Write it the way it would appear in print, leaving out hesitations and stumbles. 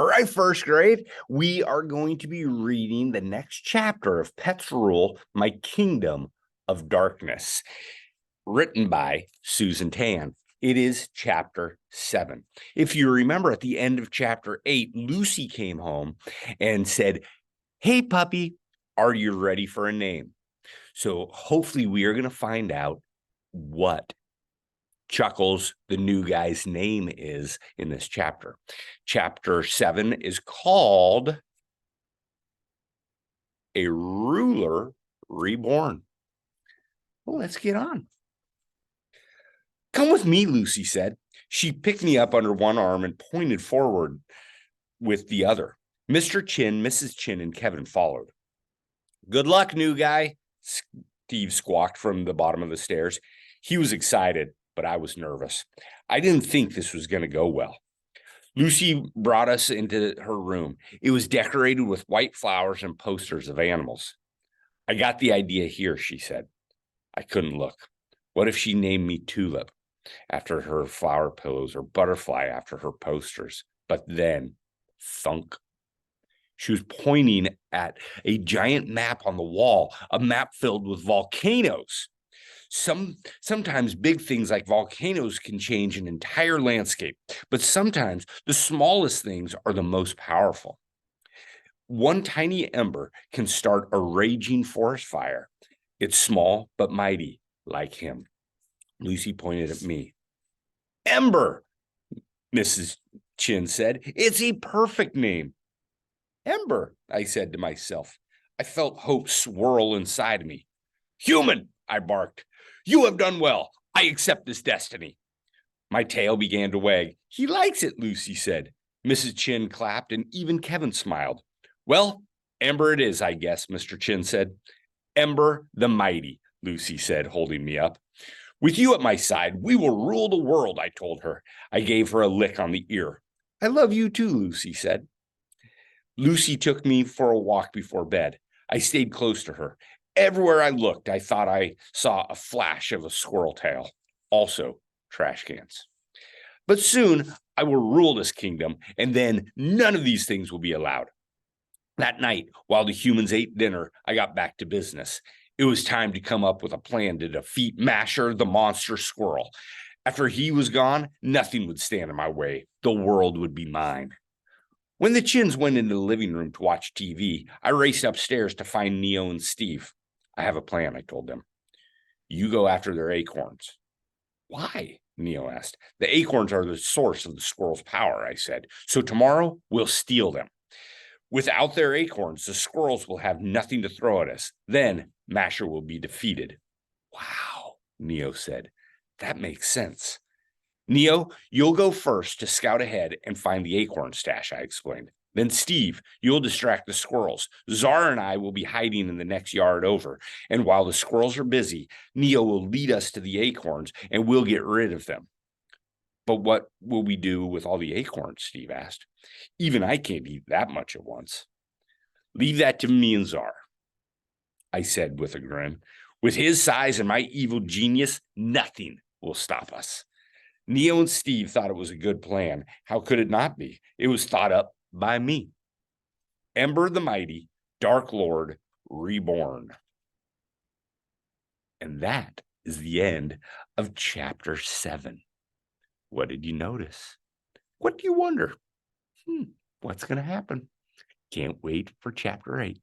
All right, first grade, we are going to be reading the next chapter of Pets Rule, My Kingdom of Darkness, written by Susan Tan. It is chapter 7. If you remember, at the end of chapter 8, Lucy came home and said, "Hey, puppy, are you ready for a name?" So hopefully we are going to find out what Chuckles, the new guy's name, is in this chapter. Chapter 7 is called A Ruler Reborn. Well, let's get on. "Come with me," Lucy said. She picked me up under one arm and pointed forward with the other. Mr. Chin, Mrs. Chin, and Kevin followed. "Good luck, new guy," Steve squawked from the bottom of the stairs. He was excited, but I was nervous. I didn't think this was going to go well. Lucy brought us into her room. It was decorated with white flowers and posters of animals. "I got the idea here," she said. I couldn't look. What if she named me Tulip after her flower pillows or Butterfly after her posters? But then, thunk. She was pointing at a giant map on the wall, a map filled with volcanoes. Sometimes big things like volcanoes can change an entire landscape, but sometimes the smallest things are the most powerful. One tiny ember can start a raging forest fire. It's small but mighty, like him. Lucy pointed at me. "Ember," Mrs. Chin said. "It's a perfect name." "Ember," I said to myself. I felt hope swirl inside me. "Human," I barked. "You have done well. I accept this destiny." My tail began to wag. "He likes it," Lucy said. Mrs. Chin clapped, and even Kevin smiled. "Well, Ember it is, I guess," Mr. Chin said. "Ember the Mighty," Lucy said, holding me up. "With you at my side, we will rule the world," I told her. I gave her a lick on the ear. "I love you too," Lucy said. Lucy took me for a walk before bed. I stayed close to her. Everywhere I looked, I thought I saw a flash of a squirrel tail. Also, trash cans. But soon I will rule this kingdom, and then none of these things will be allowed. That night, while the humans ate dinner, I got back to business. It was time to come up with a plan to defeat Masher, the monster squirrel. After he was gone, nothing would stand in my way. The world would be mine. When the Chins went into the living room to watch TV, I raced upstairs to find Neo and Steve. "I have a plan," I told them. "You go after their acorns." "Why?" Neo asked. "The acorns are the source of the squirrel's power," I said. "So tomorrow, we'll steal them. Without their acorns, the squirrels will have nothing to throw at us. Then Masher will be defeated." "Wow," Neo said. "That makes sense." "Neo, you'll go first to scout ahead and find the acorn stash," I explained. "Then Steve, you'll distract the squirrels. Zara and I will be hiding in the next yard over. And while the squirrels are busy, Neo will lead us to the acorns and we'll get rid of them." "But what will we do with all the acorns?" Steve asked. "Even I can't eat that much at once." "Leave that to me and Zara," I said with a grin. "With his size and my evil genius, nothing will stop us." Neo and Steve thought it was a good plan. How could it not be? It was thought up by me. Ember the Mighty, Dark Lord, reborn. And that is the end of chapter 7. What did you notice? What do you wonder? What's going to happen? Can't wait for chapter 8.